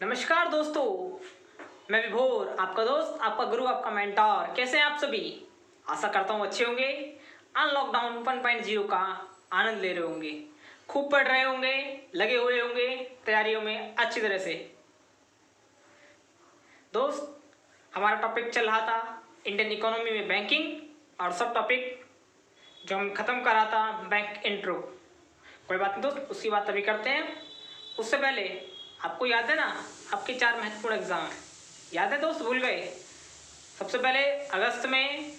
नमस्कार दोस्तों, मैं विभोर, आपका दोस्त, आपका गुरु, आपका मेंटर। कैसे हैं आप सभी? आशा करता हूँ अच्छे होंगे। अनलॉकडाउन 1.0 का आनंद ले रहे होंगे, खूब पढ़ रहे होंगे, लगे हुए होंगे तैयारियों में अच्छी तरह से। दोस्त, हमारा टॉपिक चल रहा था इंडियन इकोनॉमी में बैंकिंग, और सब टॉपिक जो हम खत्म कर रहा था बैंक इंट्रो। कोई बात नहीं दोस्त, उसकी बात अभी करते हैं। उससे पहले आपको याद है ना, आपके 4 महत्वपूर्ण एग्जाम याद है दोस्त? भूल गए? सबसे पहले अगस्त में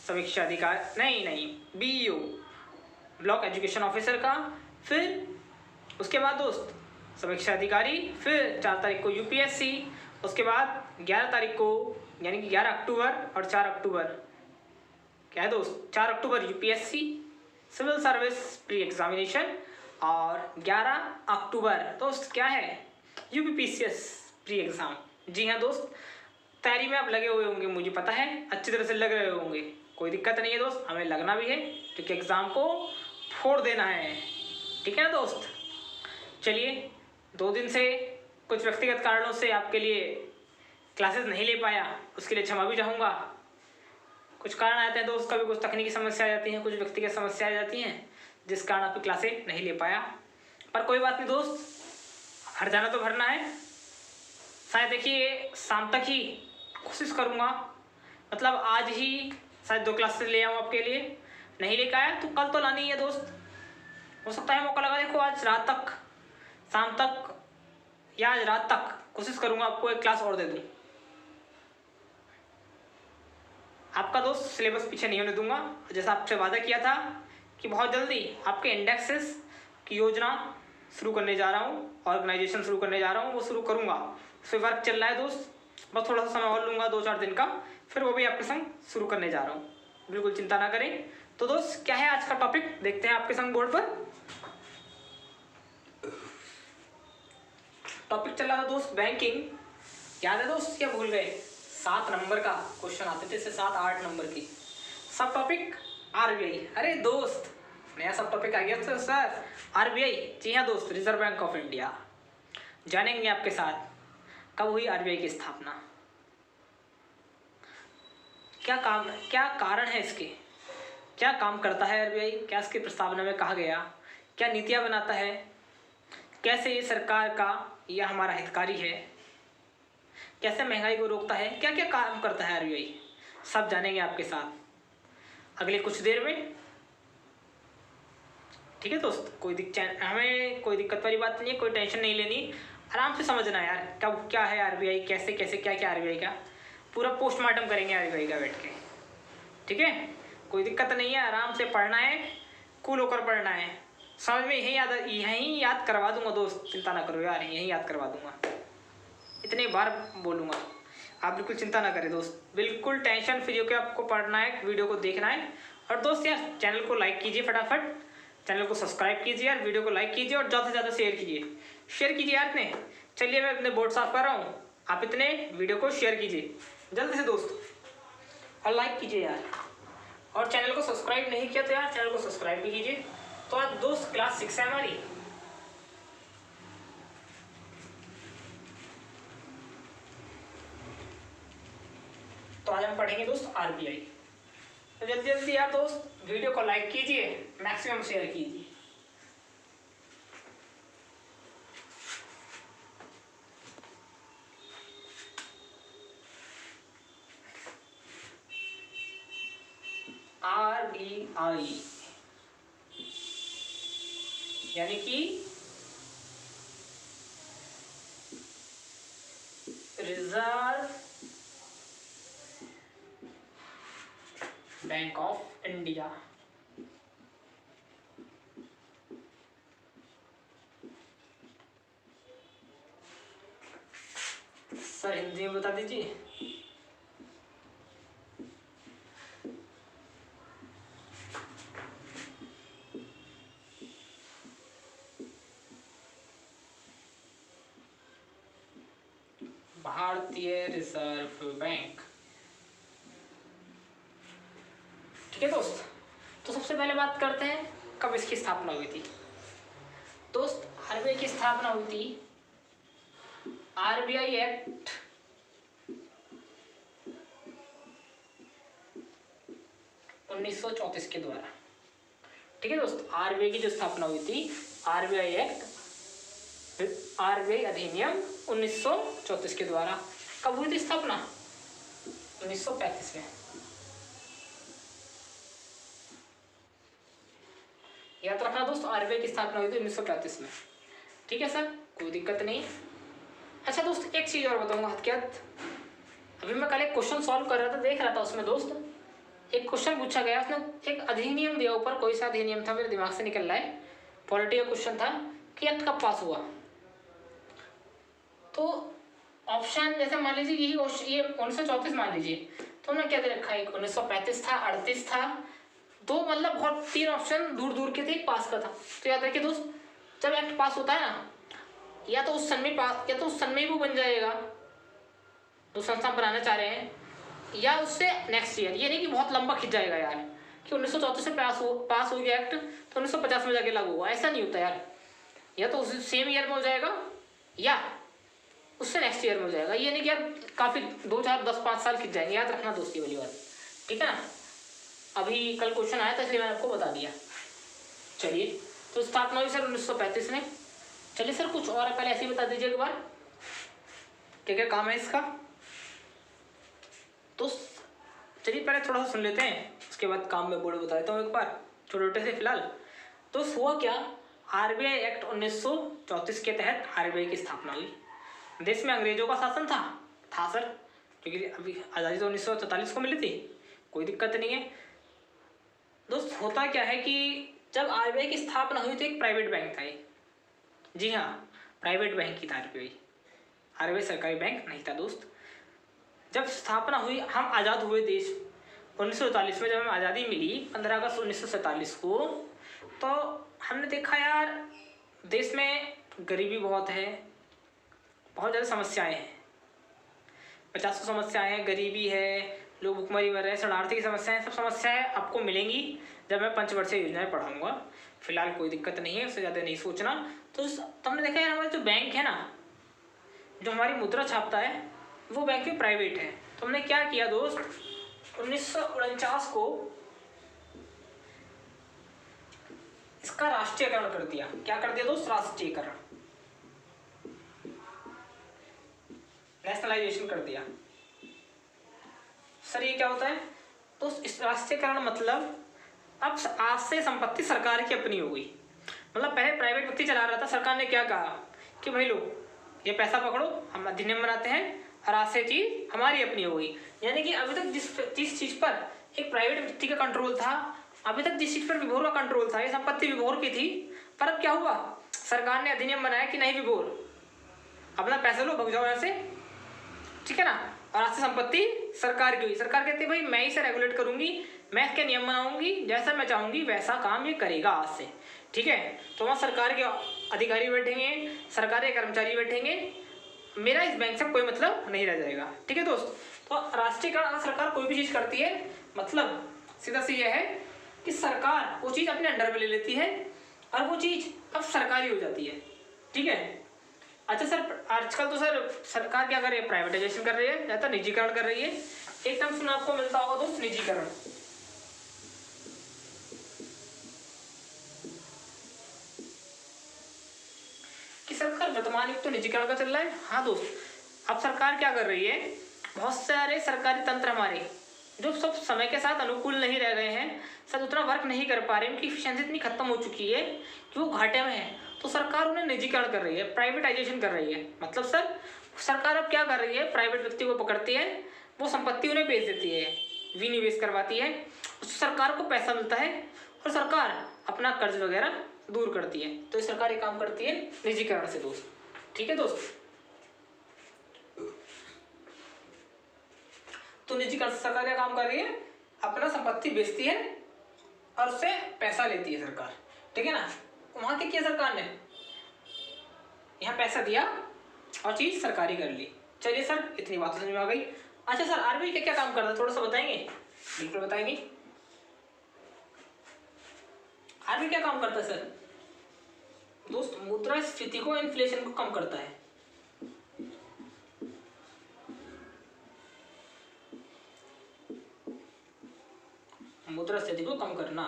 समीक्षा अधिकारी, नहीं, बीईओ, ब्लॉक एजुकेशन ऑफिसर का। फिर उसके बाद दोस्त समीक्षा अधिकारी। फिर 4 तारीख को यूपीएससी। उसके बाद 11 तारीख को, यानी कि 11 अक्टूबर और 4 अक्टूबर, क्या है दोस्त, 4 अक्टूबर UPSC civil service pre examination, और 11 अक्टूबर दोस्त क्या है, यूपीपीसीएस प्री एग्जाम। जी हाँ दोस्त, तैयारी में आप लगे हुए होंगे, मुझे पता है, अच्छी तरह से लग रहे होंगे। कोई दिक्कत नहीं है दोस्त, हमें लगना भी है क्योंकि एग्ज़ाम को फोड़ देना है। ठीक है ना दोस्त? चलिए, 2 दिन से कुछ व्यक्तिगत कारणों से आपके लिए क्लासेस नहीं ले पाया, उसके लिए क्षमा भी चाहूँगा। कुछ कारण आते हैं दोस्त, कभी कुछ तकनीकी समस्या आ जाती हैं, कुछ व्यक्तिगत समस्या आ जाती हैं, जिस कारण आपकी क्लासें नहीं ले पाया। पर कोई बात नहीं दोस्त, हर जाना तो भरना है। शायद देखिए शाम तक ही कोशिश करूँगा, मतलब आज ही शायद 2 क्लासेस ले आऊँ आपके लिए। नहीं लेकर आया तो कल तो लानी ही है दोस्त। हो सकता है मौका लगा, देखो आज रात तक, शाम तक या आज रात तक कोशिश करूँगा आपको 1 क्लास और दे दूँ। आपका दोस्त सिलेबस पीछे नहीं होने दूंगा। जैसा आपसे वादा किया था कि बहुत जल्दी आपके इंडेक्सेस की योजना शुरू करने जा रहा हूँ, ऑर्गेनाइजेशन शुरू करने जा रहा हूँ, वो शुरू करूँगा। उस पर वर्क चल रहा है दोस्त, बस थोड़ा सा समय और लूँगा, 2-4 दिन का, फिर वो भी आपके संग शुरू करने जा रहा हूँ। बिल्कुल चिंता ना करें। तो दोस्त क्या है आज का टॉपिक, देखते हैं आपके संग बोर्ड पर। टॉपिक चल रहा था दोस्त बैंकिंग। याद है दोस्त, क्या भूल गए? 7 नंबर का क्वेश्चन आते थे, 7-8 नंबर की सब टॉपिक आरबीआई। अरे दोस्त, नया सब टॉपिक आ गया तो सर, आरबीआई। जी हाँ दोस्त, रिजर्व बैंक ऑफ इंडिया। जानेंगे आपके साथ कब हुई आरबीआई की स्थापना, क्या कारण है इसके, क्या काम करता है आरबीआई, क्या इसकी प्रस्तावना में कहा गया, क्या नीतियाँ बनाता है, कैसे ये सरकार का या हमारा हितकारी है, कैसे महंगाई को रोकता है, क्या क्या काम करता है आरबीआई, सब जानेंगे आपके साथ अगले कुछ देर में। ठीक है दोस्त, हमें कोई दिक्कत वाली बात नहीं है, कोई टेंशन नहीं लेनी, आराम से समझना है यार कब क्या है आरबीआई, कैसे कैसे क्या क्या आरबीआई का पूरा पोस्टमार्टम करेंगे आरबीआई का बैठ के। ठीक है, कोई दिक्कत नहीं है, आराम से पढ़ना है, कूल होकर पढ़ना है। समझ में यहीं याद करवा दूंगा दोस्त, चिंता ना करो यार, यहीं याद करवा दूंगा, इतने बार बोलूँगा। आप बिल्कुल चिंता ना करें दोस्त, बिल्कुल टेंशन फ्री होकर आपको पढ़ना है, वीडियो को देखना है। और दोस्त यार चैनल को लाइक कीजिए, फटाफट चैनल को सब्सक्राइब कीजिए यार, वीडियो को लाइक कीजिए और ज़्यादा से ज़्यादा शेयर कीजिए यार इतने। चलिए मैं अपने बोर्ड साफ कर रहा हूँ, आप इतने वीडियो को शेयर कीजिए जल्दी से दोस्त, और लाइक कीजिए यार। और चैनल को सब्सक्राइब नहीं किया तो यार चैनल को सब्सक्राइब भी कीजिए। तो आज दोस्त क्लास 6 है हमारी। तो आज हम पढ़ेंगे दोस्त आरबीआई। तो जल्दी जल्दी यार दोस्त वीडियो को लाइक कीजिए, मैक्सिमम शेयर कीजिए। आरबीआई यानी कि reserve bank of India. Sir Hindi में बता दीजिए। भारतीय रिजर्व बैंक। ठीक है दोस्त, तो सबसे पहले बात करते हैं कब इसकी स्थापना हुई थी। दोस्त आरबीआई की स्थापना हुई थी आरबीआई एक्ट 1934 के द्वारा। ठीक है दोस्त, आरबीआई की जो स्थापना हुई थी, आरबीआई एक्ट, आरबीआई अधिनियम 1934 के द्वारा। कब हुई थी स्थापना? 1935 में। याद रखना दोस्त, आरबीआई की स्थापना हुई थी 1935 में। ठीक है सर, कोई दिक्कत नहीं। अच्छा दोस्त, एक चीज और बताऊंगा हथकत। अभी मैं कल एक क्वेश्चन सॉल्व कर रहा था, देख रहा था उसमें दोस्त, एक क्वेश्चन पूछा गया, उसने एक अधिनियम दिया ऊपर, कोई सा अधिनियम था, मेरे दिमाग से निकल रहा है, पॉलिटी का क्वेश्चन था कि एक्ट कब पास हुआ। तो ऑप्शन जैसे मान लीजिए ये 1934 मान लीजिए, तो हमने क्या दे रखा है, 1935 था, 38 था, दो मतलब बहुत 3 ऑप्शन दूर दूर के थे, पास का था। तो याद रखिए दोस्त, जब एक्ट पास होता है ना, या तो उस सन में पास, या तो उस सन में ही वो बन जाएगा जो संस्था बनाना चाह रहे हैं, या उससे नेक्स्ट ईयर। ये नहीं कि बहुत लंबा खिंच जाएगा यार, कि 1934 से पास हो गया एक्ट तो 1950 में जाके लागू हुआ, ऐसा नहीं होता यार। या तो उस सेम ईयर में हो जाएगा, या उससे नेक्स्ट ईयर में हो जाएगा। ये नहीं कि यार काफ़ी 2, 4, 10, 5 साल खिंच जाएंगे। याद रखना दोस्ती वाली बात, ठीक है ना। अभी कल क्वेश्चन आया था इसलिए मैंने आपको बता दिया। चलिए, तो स्थापना हुई सर 1935 में। चलिए सर, कुछ और पहले ऐसे ही बता दीजिए एक बार, क्या क्या काम है इसका। तो चलिए पहले थोड़ा सा सुन लेते हैं, उसके बाद काम में बोर्ड बता देता हूँ एक बार छोटे छोटे से फिलहाल। तो हुआ क्या, आरबीआई एक्ट 1934 के तहत आरबीआई की स्थापना हुई। देश में अंग्रेजों का शासन था सर, क्योंकि अभी आज़ादी तो 1944 को मिली थी, कोई दिक्कत नहीं है दोस्त। होता क्या है कि जब आरबीआई की स्थापना हुई तो एक प्राइवेट बैंक था ये, जी हाँ, प्राइवेट बैंक ही था आरबीआई सरकारी बैंक नहीं था दोस्त। जब स्थापना हुई, हम आज़ाद हुए देश 1947 में, जब हमें आज़ादी मिली 15 अगस्त 1947 को, तो हमने देखा यार देश में गरीबी बहुत है, बहुत ज़्यादा समस्याएं हैं, 50 समस्याएं हैं, गरीबी है, लोग भुखमरी मर रहे हैं, शरणार्थी की समस्याएं, सब समस्याएं आपको मिलेंगी जब मैं पंचवर्षीय योजनाएं पढ़ाऊंगा। फिलहाल कोई दिक्कत नहीं है, उससे ज़्यादा नहीं सोचना। तो हमने देखा यार, हमारे जो बैंक है ना, जो हमारी मुद्रा छापता है, वो बैंक भी प्राइवेट है। तो हमने क्या किया दोस्त, 1949 को इसका राष्ट्रीयकरण कर दिया। क्या कर दिया दोस्त, राष्ट्रीयकरण, नेशनलाइजेशन कर दिया। सर ये क्या होता है, तो इस राष्ट्रीयकरण मतलब अब आज से संपत्ति सरकार की अपनी हो गई। मतलब पहले प्राइवेट व्यक्ति चला रहा था, सरकार ने क्या कहा कि भाई लो ये पैसा पकड़ो, हम अधिनियम बनाते हैं और आज से चीज हमारी अपनी हो गई। यानी कि अभी तक जिस चीज पर एक प्राइवेट व्यक्ति का कंट्रोल था, अभी तक जिस चीज पर विभोर का कंट्रोल था, ये संपत्ति विभोर की थी, पर अब क्या हुआ, सरकार ने अधिनियम बनाया कि नहीं विभोर, अपना पैसा लो, भग जाओ यहाँ से, ठीक है ना। और आज से संपत्ति सरकार की हुई। सरकार कहती है भाई मैं इसे रेगुलेट करूंगी, मैं इसके नियम बनाऊंगी, जैसा मैं चाहूंगी वैसा काम ये करेगा आज से, ठीक है। तो वहाँ सरकार के अधिकारी बैठेंगे, सरकारी कर्मचारी बैठेंगे, मेरा इस बैंक से कोई मतलब नहीं रह जाएगा, ठीक है दोस्त। तो राष्ट्रीयकरण सरकार कोई भी चीज़ करती है, मतलब सीधा सी यह है कि सरकार वो चीज़ अपने अंडर में ले लेती है और वो चीज़ अब सरकारी हो जाती है, ठीक है। अच्छा सर, आजकल तो सर सरकार क्या कर रही है, प्राइवेटाइजेशन कर रही है या तो निजीकरण कर रही है। एक टर्म सुना आपको मिलता होगा दोस्त, निजीकरण। कि सरकार वर्तमान युग तो निजीकरण का चल रहा है। हाँ दोस्त, अब सरकार क्या कर रही है, बहुत सारे सरकारी तंत्र हमारे जो सब समय के साथ अनुकूल नहीं रह गए हैं, सब उतना वर्क नहीं कर पा रहे, उनकी इफिशिएंसी इतनी खत्म हो चुकी है कि वो घाटे में है, तो सरकार उन्हें निजीकरण कर रही है, प्राइवेटाइजेशन कर रही है। मतलब सर सरकार अब क्या कर रही है, प्राइवेट व्यक्ति को पकड़ती है, वो संपत्ति उन्हें बेच देती है, विनिवेश करवाती है, उससे सरकार को पैसा मिलता है और सरकार अपना कर्ज वगैरह दूर करती है। तो ये सरकार ये काम करती है निजीकरण से दोस्त, ठीक है दोस्त। तो निजीकरण से सरकार क्या काम कर रही है, अपना संपत्ति बेचती है और उससे पैसा लेती है सरकार, ठीक है ना। वहां क्या किया सरकार ने, यहाँ पैसा दिया और चीज सरकारी कर ली। चलिए सर, इतनी बात समझ में आ गई। अच्छा सर, आरबीआई क्या क्या काम करता है, थोड़ा सा बताएंगे। बिल्कुल बताएंगे, आरबीआई क्या काम करता है सर। दोस्त मुद्रास्फीति को, इन्फ्लेशन को कम करता है, कम करना,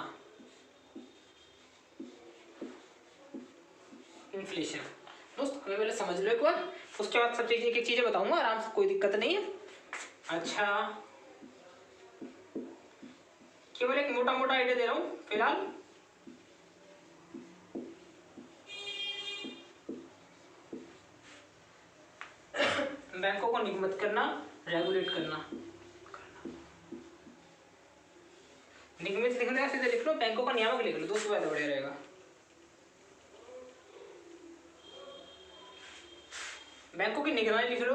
इन्फ्लेशन। दोस्त हमें पहले समझ लो एक बार, उसके बाद सब चीज़ें एक एक चीज़ें बताऊंगा आराम से, कोई दिक्कत नहीं है। अच्छा, केवल एक मोटा मोटा आइडिया दे रहा हूँ फिलहाल। बैंकों को निगमित करना, रेगुलेट करना। निगमित लिखने का सीधे लिख लो, बैंकों का नियामक लिख लो, दोस्तों ज़्यादा बढ़िया रहेगा। बैंकों की निगरानी लिख लो,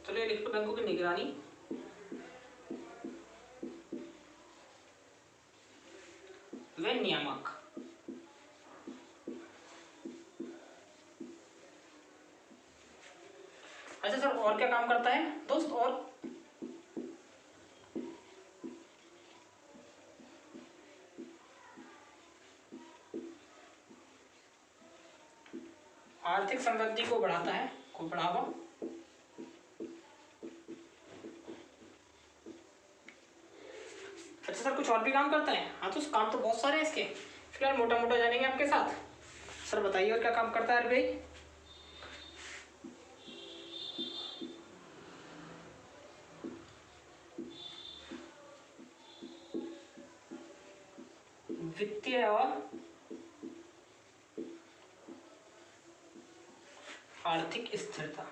चलो ये लिख लो, बैंकों की निगरानी। वे नियामक। अच्छा सर, और क्या काम करता है दोस्त? और आर्थिक समृद्धि को बढ़ाता है, को बढ़ावा। अच्छा सर, कुछ और भी काम करता है? हाँ तो काम तो बहुत सारे हैं इसके, फिलहाल मोटा मोटा जानेंगे आपके साथ। सर बताइए और क्या काम करता है आरबीआई? वित्तीय और आर्थिक स्थिरता।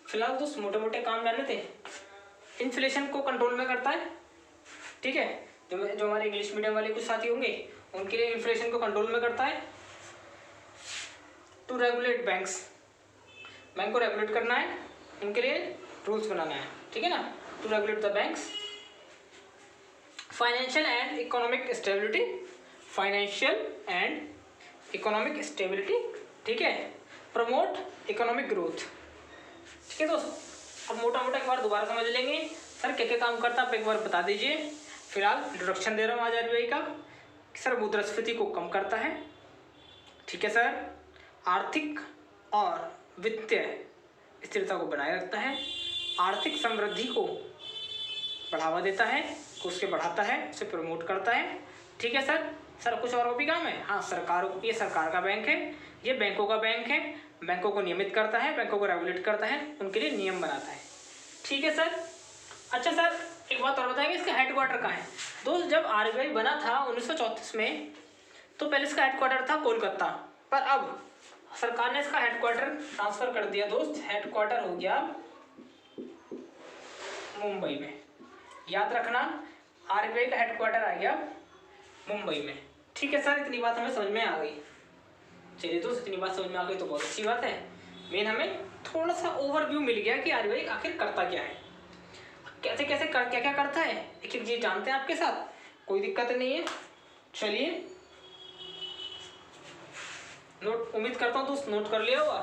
फिलहाल तो मोटे मोटे काम जाने थे। इन्फ्लेशन को कंट्रोल में करता है, ठीक है। जो हमारे इंग्लिश मीडियम वाले कुछ साथी होंगे उनके लिए इन्फ्लेशन को कंट्रोल में करता है। टू रेगुलेट बैंक्स, बैंक को रेगुलेट करना है, उनके लिए रूल्स बनाना है, ठीक है ना। To regulate the banks. Financial and economic stability, financial and economic stability, ठीक है। प्रमोट इकोनॉमिक ग्रोथ, ठीक है दोस्त। अब मोटा मोटा एक बार दोबारा समझ लेंगे। सर क्या क्या काम करता है आप एक बार बता दीजिए। फिलहाल इंट्रोडक्शन दे रहा हूँ आज आरबीआई का। सर मुद्रास्फीति को कम करता है, ठीक है सर। आर्थिक और वित्तीय स्थिरता को बनाए रखता है। आर्थिक समृद्धि को बढ़ावा देता है, उसके बढ़ाता है, उसे प्रमोट करता है, ठीक है सर। सर कुछ और भी काम है? हाँ, ये सरकार का बैंक है, ये बैंकों का बैंक है। बैंकों को नियमित करता है, बैंकों को रेगुलेट करता है, उनके लिए नियम बनाता है, ठीक है सर। अच्छा सर, एक बात और बताएंगे, इसका हेडक्वार्टर कहाँ है? दोस्त जब आरबीआई बना था 1934 में, तो पहले इसका हेडक्वार्टर था कोलकाता, पर अब सरकार ने इसका हेडक्वार्टर ट्रांसफर कर दिया दोस्त। हेडक्वार्टर हो गया मुंबई में। याद रखना, आरबीआई का हेडक्वार्टर आ गया मुंबई में, ठीक है सर। इतनी बात हमें समझ में आ गई। चलिए दोस्त, इतनी बात समझ में आ गई तो बहुत अच्छी बात है। मेन हमें थोड़ा सा ओवरव्यू मिल गया कि आरबीआई आखिर करता क्या है, कैसे कैसे क्या क्या करता है, एक एक चीज जानते हैं आपके साथ, कोई दिक्कत नहीं है। चलिए नोट, उम्मीद करता हूँ दोस्त नोट कर लिया होगा।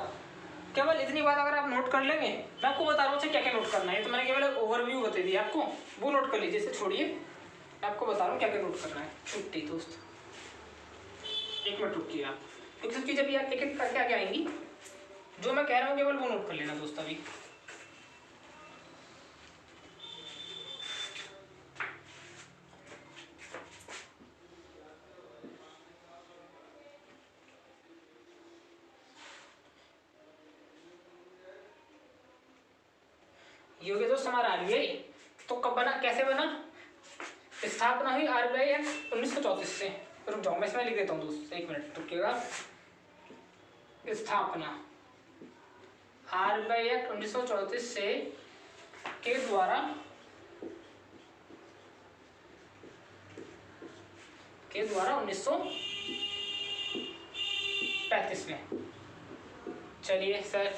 केवल इतनी बात अगर आप नोट कर लेंगे, मैं आपको बता रहा हूँ क्या क्या नोट करना है। तो मैंने केवल ओवरव्यू बता दिया आपको, वो नोट कर लीजिए, इसे छोड़िए। मैं आपको बता रहा हूँ क्या क्या नोट करना है। छुट्टी दोस्त, एक मिनट रुकिए आप, क्योंकि सब चीज़ अभी आप एक एक करके आगे आएंगी। जो मैं कह रहा हूँ केवल वो नोट कर लेना दोस्त अभी। ये हो गया दोस्त हमारा आरबीआई। तो कब बना, कैसे बना? स्थापना हुई आरबीआई एक्ट 1934 से। रुक जाओ, मैं इसमें लिख देता हूँ दोस्त, एक मिनट रुकिएगा। स्थापना आरबीआई एक्ट 1934 से के द्वारा के द्वारा 1935 में। चलिए सर,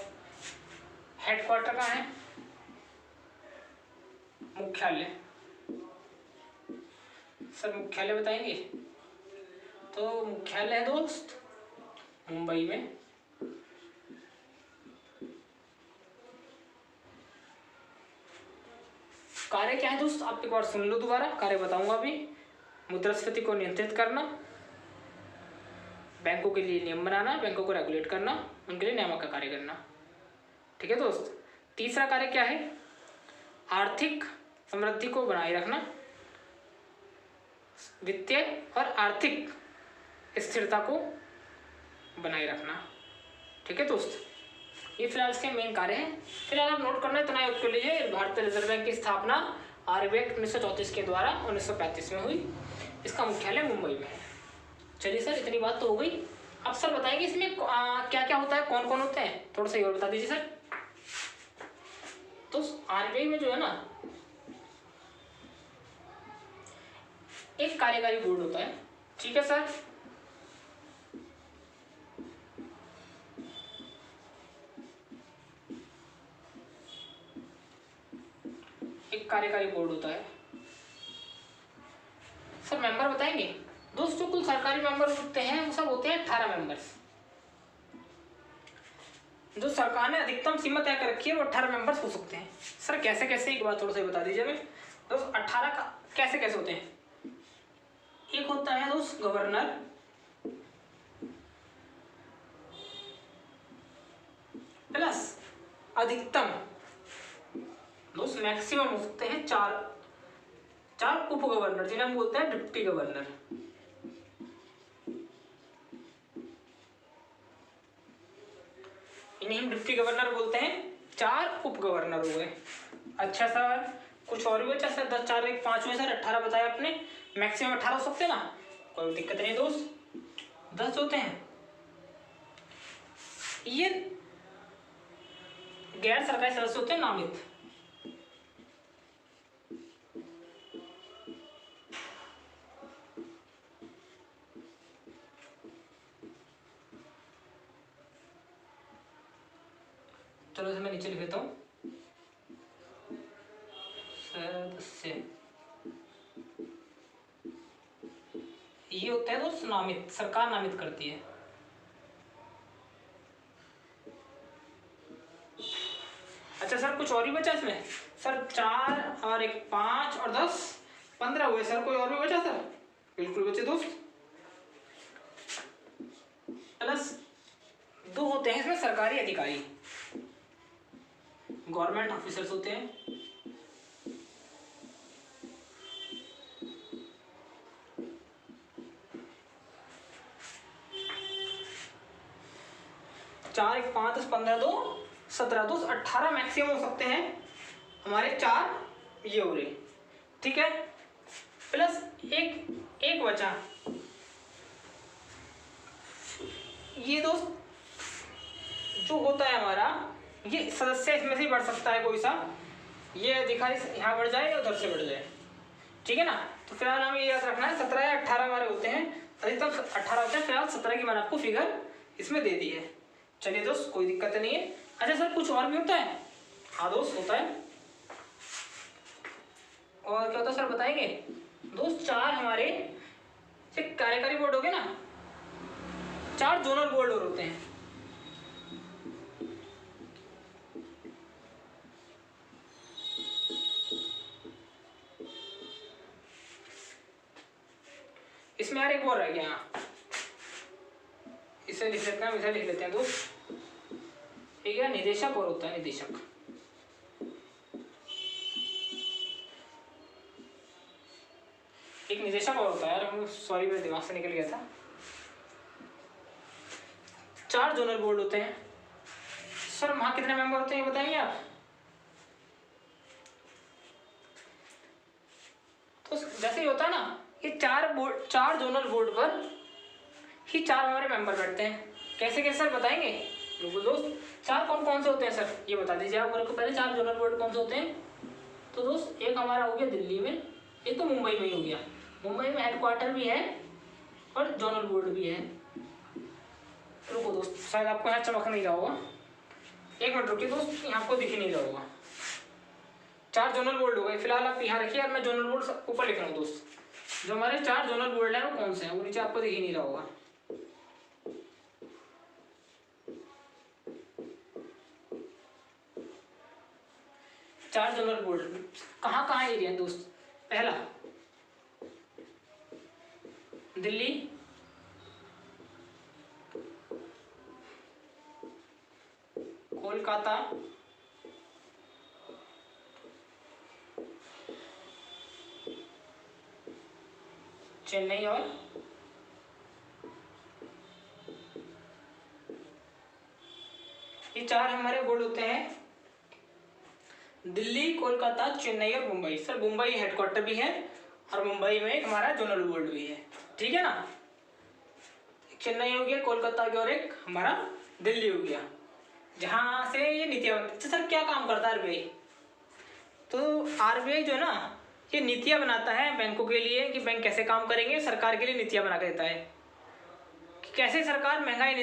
हेडक्वार्टर कहाँ है? मुख्यालय। सर मुख्यालय बताएंगे? तो मुख्यालय है दोस्त मुंबई में। कार्य क्या है दोस्त, आप एक बार सुन लो दोबारा, कार्य बताऊंगा अभी। मुद्रास्फीति को नियंत्रित करना, बैंकों के लिए नियम बनाना, बैंकों को रेगुलेट करना, उनके लिए नियामक का कार्य करना, ठीक है दोस्त। तीसरा कार्य क्या है? आर्थिक समृद्धि को बनाए रखना, वित्तीय और आर्थिक स्थिरता को बनाए रखना। ठीक है दोस्त, ये फिलहाल इसके मेन कार्य हैं। फिलहाल आप नोट करना इतना याद कर लीजिए। भारतीय रिजर्व बैंक की स्थापना आरबीआई 1934 के द्वारा 1935 में हुई। इसका मुख्यालय मुंबई में है। चलिए सर, इतनी बात तो हो गई। अब सर बताएंगे इसमें क्या क्या होता है, कौन कौन होते हैं, थोड़ा सा और बता दीजिए सर। तो आरबीआई में जो है ना, एक कार्यकारी बोर्ड होता है। ठीक है सर, एक कार्यकारी बोर्ड होता है। सर मेंबर बताएंगे दोस्तों? कुल सरकारी मेंबर होते हैं वो सब होते हैं 18 मेंबर्स। जो सरकार ने अधिकतम सीमा तय कर रखी है वो 18 मेंबर्स हो सकते हैं। सर कैसे कैसे, एक बात थोड़ा सा बता दीजिए हमें दोस्त। 18 का कैसे कैसे होते हैं? एक होता है दोस्त गवर्नर, प्लस अधिकतम दोस्त मैक्सिमम हो सकते हैं चार उप गवर्नर, जिन्हें हम बोलते हैं डिप्टी गवर्नर। इन्हें हम डिप्टी गवर्नर बोलते हैं। 4 उप गवर्नर हुए। अच्छा सर, कुछ और भी बचा सर? 10 4 1 5 हुए सर, 18 बताया आपने। मैक्सिमम 18 हो सकते हैं ना, कोई दिक्कत नहीं दोस्त। 10 होते हैं। ये गैर सरकारी सदस्य होते हैं, नामित। चलो इसे मैं नीचे लिख देता हूँ। सदस्य ये होता है दोस्त नामित, सरकार नामित करती है। अच्छा सर, कुछ और भी बचा इसमें? सर 4 और 1 5 और 10 15 हुए सर। कोई और भी बचा सर? बिल्कुल बचे दोस्त। प्लस 2 होते हैं इसमें सरकारी अधिकारी, गवर्नमेंट ऑफिसर्स होते हैं। चार 1 5 10 15 2 17 2 18 मैक्सिमम हो सकते हैं हमारे। 4 ये हो रहे, ठीक है। प्लस एक बचा ये दोस्त, जो होता है हमारा ये सदस्य, इसमें से ही बढ़ सकता है कोई सा। ये अधिकारी यहाँ बढ़ जाए या उधर से बढ़ जाए, ठीक है ना। तो फिलहाल हमें ये याद रखना है 17 या 18 हमारे होते हैं, अधिकतम 18 होते हैं। फिलहाल 17 की मैंने आपको फिगर इसमें दे दी है। चलिए दोस्त, कोई दिक्कत नहीं है। अच्छा सर, कुछ और भी होता है? हाँ दोस्त, होता है। और क्या होता है सर, बताएंगे दोस्त? 4 हमारे कार्यकारी बोर्ड हो गए ना, 4 जोनल बोर्ड और होते हैं। इसमें यार एक और रह गया, इसे लिख लेते हैं, इसे लिख लेते हैं दोस्त। ठीक है, निदेशक और होता है निदेशक। एक निदेशक और होता है यार, सॉरी मेरे दिमाग से निकल गया था। 4 जोनल बोर्ड होते हैं सर। वहां कितने मेंबर होते हैं ये बताएंगे आप? तो जैसे ही होता है ना, ये 4 जोनल बोर्ड पर ही 4 हमारे मेंबर बैठते हैं। कैसे कैसे सर बताएंगे? बिल्कुल दोस्त। 4 कौन कौन से होते हैं सर, ये बता दीजिए आप मेरे को पहले। 4 जोनल बोर्ड कौन से होते हैं? तो दोस्त एक हमारा हो गया दिल्ली में, एक तो मुंबई में ही हो गया। मुंबई में हेडक्वार्टर भी है और जोनल बोर्ड भी है। रुको दोस्त, शायद आपको यहाँ चमक नहीं रहा होगा, 1 मिनट रुकिए दोस्त, यहाँ आपको दिख ही नहीं रहा होगा। 4 जोनल बोर्ड हो गए। फिलहाल आप यहाँ रखिए और मैं जोनल बोर्ड ऊपर लिख रहा हूँ दोस्त। जो हमारे 4 जोनल बोर्ड है वो कौन से हैं, वो नीचे आपको दिख ही नहीं रहा होगा। चार जोनल बोर्ड कहाँ कहाँ एरिया है दोस्त? पहला दिल्ली, कोलकाता, चेन्नई और ये 4 हमारे बोर्ड होते हैं, दिल्ली, कोलकाता, चेन्नई और मुंबई। सर मुंबई हेडक्वार्टर भी है और मुंबई में एक हमारा जोनल बोर्ड भी है, ठीक है ना। एक चेन्नई हो गया, कोलकाता की, और एक हमारा दिल्ली हो गया, जहाँ से ये नीतियाँ बनती। तो सर क्या काम करता है आरबीआई? तो आरबीआई जो है ना, ये नीतियाँ बनाता है बैंकों के लिए कि बैंक कैसे काम करेंगे, सरकार के लिए नीतियाँ बना के देता है कि कैसे सरकार महंगाई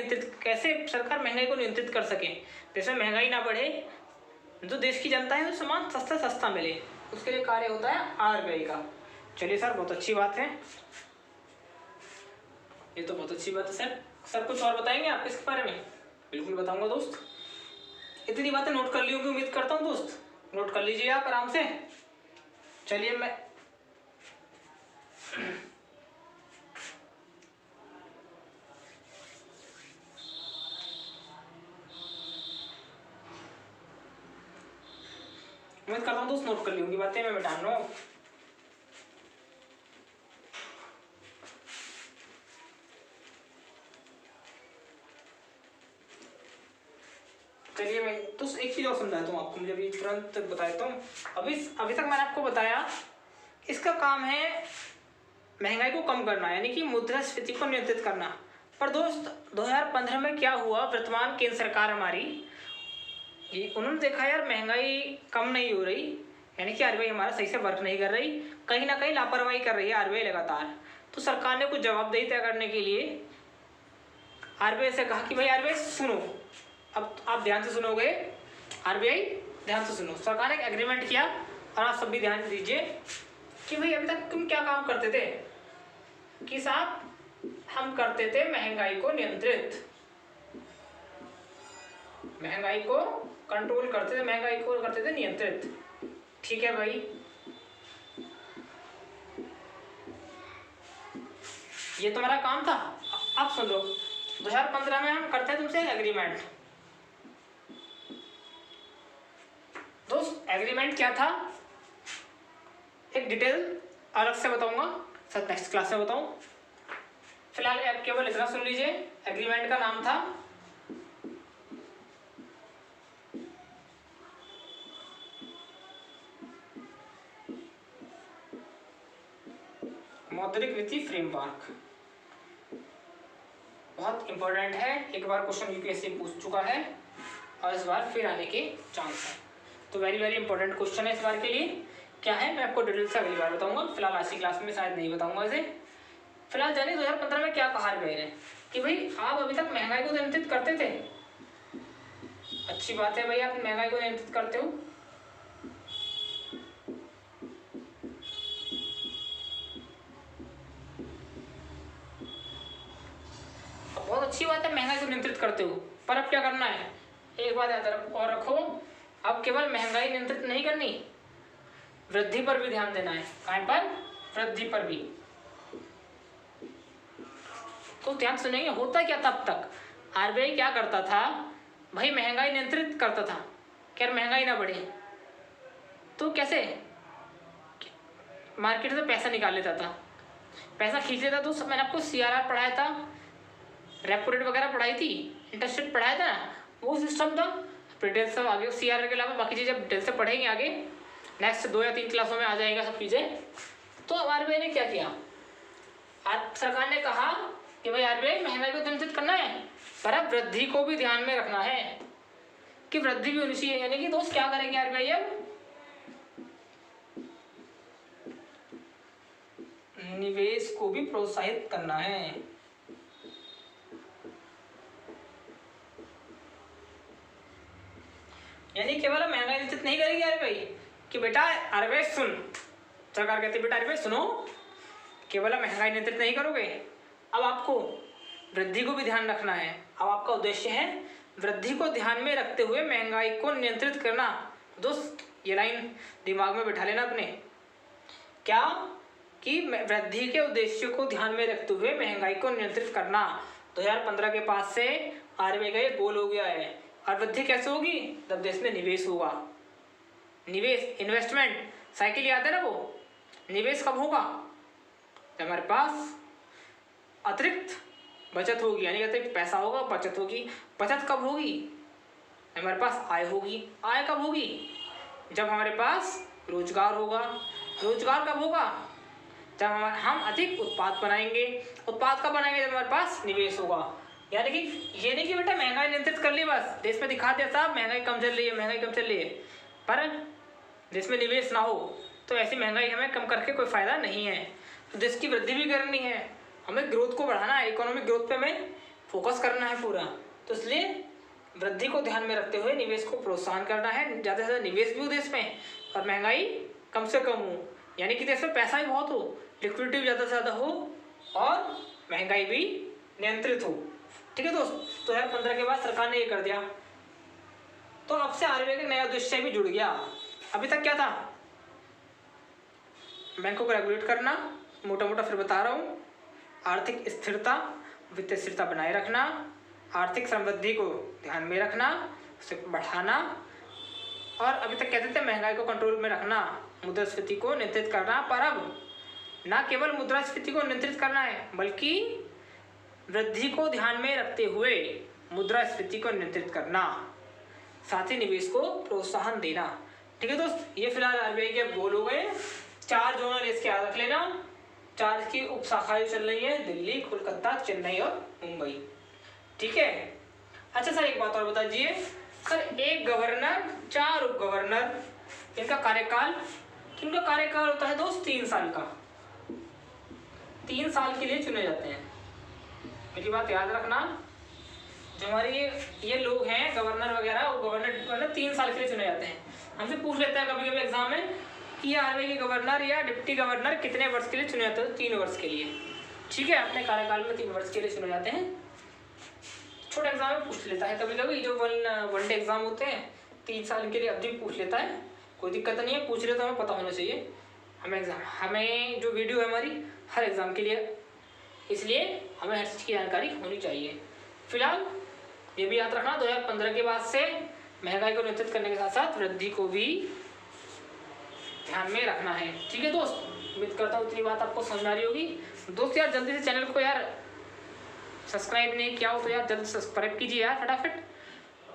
को नियंत्रित कर सके, जैसे महंगाई ना बढ़े, जो देश की जनता है वो सामान सस्ता मिले, उसके लिए कार्य होता है आरबीआई का। चलिए सर, बहुत अच्छी बात है, ये तो बहुत अच्छी बात है सर। सर कुछ और बताएंगे आप इसके बारे में? बिल्कुल बताऊंगा दोस्त, इतनी बातें नोट कर ली होंगी उम्मीद करता हूँ दोस्त, नोट कर लीजिए आप आराम से। चलिए मैं उम्मीद करता हूँ दोस्त नोट कर ली होंगी बातें, मैं बता रहा हूँ। चलिए मैं तो एक चीज और समझाता हूँ आपको, मुझे अभी तुरंत बता देता हूँ। अभी तक मैंने आपको बताया, इसका काम है महंगाई को कम करना, यानी कि मुद्रास्फीति को नियंत्रित करना। पर दोस्त 2015 में क्या हुआ, वर्तमान केंद्र सरकार हमारी, ये उन्होंने देखा यार महंगाई कम नहीं हो रही, यानी कि आरबीआई हमारा सही से वर्क नहीं कर रही, कहीं ना कहीं लापरवाही कर रही है आरबीआई लगातार। तो सरकार ने कुछ जवाबदेही तय करने के लिए आरबीआई से कहा कि भाई आरबीआई सुनो, अब आप ध्यान से सुनोगे, आरबीआई ध्यान से सुनो। सरकार ने एक एग्रीमेंट किया और आप सब भी ध्यान दीजिए कि भाई अभी तक तुम क्या काम करते थे कि साहब हम करते थे महंगाई को नियंत्रित, महंगाई को कंट्रोल करते थे, महंगाई को करते थे नियंत्रित, ठीक है भाई। ये तुम्हारा काम था। अब सुन लो, 2015 में हम करते तुमसे एग्रीमेंट। दोस्त एग्रीमेंट क्या था, एक डिटेल अलग से बताऊंगा सर, नेक्स्ट क्लास में बताऊं। फिलहाल आप केवल इतना सुन लीजिए, एग्रीमेंट का नाम था मौद्रिक नीति फ्रेमवर्क। बहुत इंपॉर्टेंट है, एक बार क्वेश्चन यूपीएससी पूछ चुका है और इस बार फिर आने के चांस है, तो वेरी वेरी इंपॉर्टेंट क्वेश्चन है इस बार के लिए। क्या है मैं आपको डिटेल से अगली बार बताऊंगा, फिलहाल आज की क्लास में शायद नहीं बताऊंगा इसे। फिलहाल जानिए 2015 में क्या कहा आरबीआई ने कि भाई आप अभी तक महंगाई को नियंत्रित करते थे, अच्छी बात है भाई आप महंगाई को नियंत्रित करते हो, बहुत अच्छी बात है महंगाई को नियंत्रित करते हो। पर अब क्या करना है, एक बात याद और रखो, अब केवल महंगाई नियंत्रित नहीं करनी, वृद्धि पर भी ध्यान देना है। कहाँ पर? वृद्धि पर भी। तो ध्यान सुनेंगे होता क्या तब तक आरबीआई क्या करता था भाई, महंगाई नियंत्रित करता था क्या महंगाई ना बढ़े, तो कैसे मार्केट से पैसा निकाल लेता था, पैसा खींच लेता। तो मैंने आपको सीआरआर पढ़ाया था, रेपो रेट वगैरह पढ़ाई थी, इंटरेस्ट रेट पढ़ाया था ना, वो सिस्टम था। डिटेल सब आगे सीआरआर के अलावा बाकी चीज़ें डिटेल से पढ़ेंगे आगे, नेक्स्ट 2 या 3 क्लासों में आ जाएगा सब चीज़ें। तो अब आरबीआई ने क्या किया, सरकार ने कहा कि भाई आरबीआई महंगाई को नियंत्रित करना है, पर अब वृद्धि को भी ध्यान में रखना है कि वृद्धि भी होनी चाहिए। यानी कि दोस्त क्या करेंगे आरबीआई, अब निवेश को भी प्रोत्साहित करना है। यानी केवल महंगाई नियंत्रित नहीं करेगी आरबीआई कि बेटा आरबीआई सुन, सरकार कहती है बेटा आरबीआई सुनो, केवल महंगाई नियंत्रित नहीं करोगे, अब आपको वृद्धि को भी ध्यान रखना है। अब आपका उद्देश्य है वृद्धि को ध्यान में रखते हुए महंगाई को नियंत्रित करना। दोस्त ये लाइन दिमाग में बिठा लेना अपने, क्या कि वृद्धि के उद्देश्य को ध्यान में रखते हुए महंगाई को नियंत्रित करना 2015 के पास से आरबीआई का ये गोल हो गया है। और वृद्धि कैसे होगी, जब देश में निवेश होगा, निवेश इन्वेस्टमेंट साइकिल याद है ना, वो निवेश कब होगा जब हमारे पास अतिरिक्त बचत होगी, यानी अतिरिक्त पैसा होगा, बचत होगी। बचत कब होगी? हमारे पास आय होगी। आय कब होगी? जब हमारे पास रोजगार होगा। रोजगार कब होगा? जब हम अधिक उत्पाद बनाएंगे। उत्पाद कब बनाएंगे? जब हमारे पास निवेश होगा। यानी कि ये नहीं कि बेटा महंगाई नियंत्रित कर ली बस, देश में दिखा दिया साहब महंगाई कम चल रही है, महंगाई कम चल रही है, पर देश में निवेश ना हो तो ऐसी महंगाई हमें कम करके कोई फायदा नहीं है। तो देश की वृद्धि भी करनी है, हमें ग्रोथ को बढ़ाना है, इकोनॉमिक ग्रोथ पे हमें फोकस करना है पूरा। तो इसलिए वृद्धि को ध्यान में रखते हुए निवेश को प्रोत्साहन करना है, ज़्यादा से ज़्यादा निवेश भी हो देश में और महंगाई कम से कम हो, यानी कि देश में पैसा भी बहुत हो, लिक्विडिटी भी ज़्यादा से ज़्यादा हो और महंगाई भी नियंत्रित हो। ठीक है दोस्त, 2015 के बाद सरकार ने ये कर दिया, तो अब से आरबीआई का नया उद्देश्य भी जुड़ गया। अभी तक क्या था? बैंकों को रेगुलेट करना, मोटा मोटा फिर बता रहा हूँ, आर्थिक स्थिरता, वित्तीय स्थिरता बनाए रखना, आर्थिक समृद्धि को ध्यान में रखना, उसे बढ़ाना, और अभी तक कहते थे महंगाई को कंट्रोल में रखना, मुद्रास्फीति को नियंत्रित करना। पर अब न केवल मुद्रास्फीति को नियंत्रित करना है, बल्कि वृद्धि को ध्यान में रखते हुए मुद्रास्फीति को नियंत्रित करना, साथ ही निवेश को प्रोत्साहन देना। ठीक है दोस्त, ये फिलहाल आरबीआई के गोल हो गए। 4 जोनल इसके याद रख लेना। 4 की उप शाखाएं चल रही हैं, दिल्ली, कोलकाता, चेन्नई और मुंबई। ठीक है। अच्छा सर, एक बात और बता दीजिए सर, एक गवर्नर, 4 उप गवर्नर, इनका कार्यकाल होता है दोस्त 3 साल का। 3 साल के लिए चुने जाते हैं। मेरी बात याद रखना, जो हमारे ये लोग हैं गवर्नर वगैरह, वो गवर्नर 3 साल के लिए चुने जाते हैं। हमसे पूछ लेता है कभी कभी एग्जाम में कि आरबीआई के गवर्नर या डिप्टी गवर्नर कितने वर्ष के लिए चुने जाते हैं? 3 वर्ष के लिए। ठीक है, अपने कार्यकाल में 3 वर्ष के लिए चुने जाते हैं। छोटा एग्जाम में पूछ लेता है कभी कभी, जो वन डे एग्जाम होते हैं 3 साल के लिए अवधि पूछ लेता है, कोई दिक्कत नहीं है, पूछ ले तो हमें पता होना चाहिए। हमें जो वीडियो है हमारी हर एग्जाम के लिए, इसलिए हमें हर चीज़ की जानकारी होनी चाहिए। फिलहाल ये भी याद रखना, 2015 के बाद से महंगाई को नियंत्रित करने के साथ साथ वृद्धि को भी ध्यान में रखना है। ठीक है दोस्त, उम्मीद करता हूँ इतनी बात आपको समझ आ रही होगी। दोस्त यार जल्दी से चैनल को यार सब्सक्राइब नहीं किया हो तो यार जल्दी सब्सक्राइब कीजिए यार फटाफट,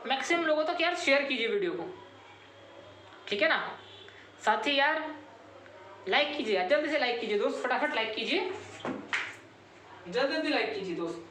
मैक्सिमम लोगों तक यार शेयर कीजिए वीडियो को, ठीक है ना। साथ ही यार लाइक कीजिए यार, जल्दी से लाइक कीजिए दोस्त, फटाफट लाइक कीजिए, जल्दी लाइक कीजिए दोस्त।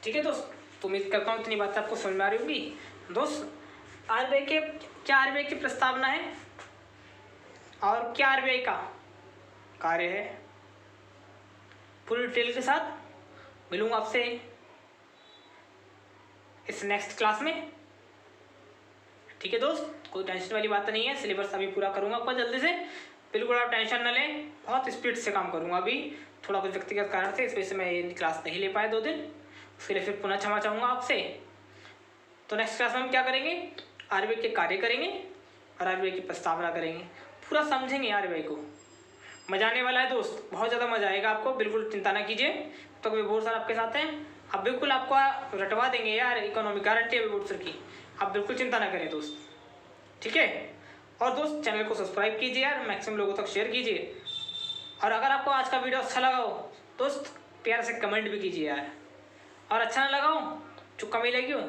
ठीक है दोस्त, तो उम्मीद करता हूँ इतनी बात आपको समझ में आ रही होगी। दोस्त आरबीआई की प्रस्तावना है और क्या आरबीआई का कार्य है, पूरी डिटेल के साथ मिलूंगा आपसे इस नेक्स्ट क्लास में। ठीक है दोस्त, कोई टेंशन वाली बात नहीं है, सिलेबस अभी पूरा करूंगा आपका जल्दी से, बिल्कुल आप टेंशन न लें, बहुत स्पीड से काम करूंगा। अभी थोड़ा कुछ व्यक्तिगत कारण थे, इस वजह से मैं ये क्लास नहीं ले पाया 2 दिन, उसके लिए फिर पुनः क्षमा चाहूँगा आपसे। तो नेक्स्ट क्लास में हम क्या करेंगे, आरबीआई के कार्य करेंगे और आरबीआई की प्रस्तावना करेंगे, पूरा समझेंगे आरबीआई को। मजा आने वाला है दोस्त, बहुत ज़्यादा मजा आएगा आपको, बिल्कुल चिंता ना कीजिए। तो विभूर सर आपके साथ हैं, अब बिल्कुल आपको रटवा देंगे यार, इकोनॉमी गारंटी है विभूर सर की, आप बिल्कुल चिंता ना करें दोस्त। ठीक है, और दोस्त चैनल को सब्सक्राइब कीजिए यार, मैक्सिमम लोगों तक शेयर कीजिए, और अगर आपको आज का वीडियो अच्छा लगा हो दोस्त प्यार से कमेंट भी कीजिए यार, और अच्छा ना लगा हो, चुक्का में लगी हो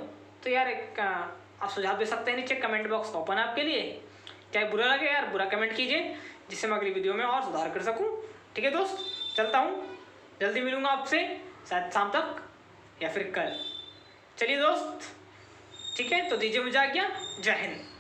तो यार एक आप सुझाव दे सकते हैं, नीचे कमेंट बॉक्स ओपन है आपके लिए, चाहे बुरा लगे यार बुरा कमेंट कीजिए, जिससे मैं अगली वीडियो में और सुधार कर सकूं। ठीक है दोस्त, चलता हूं, जल्दी मिलूंगा आपसे, शायद शाम तक या फिर कल। चलिए दोस्त, ठीक है, तो दीजिए मुझे आज्ञा, जय हिंद।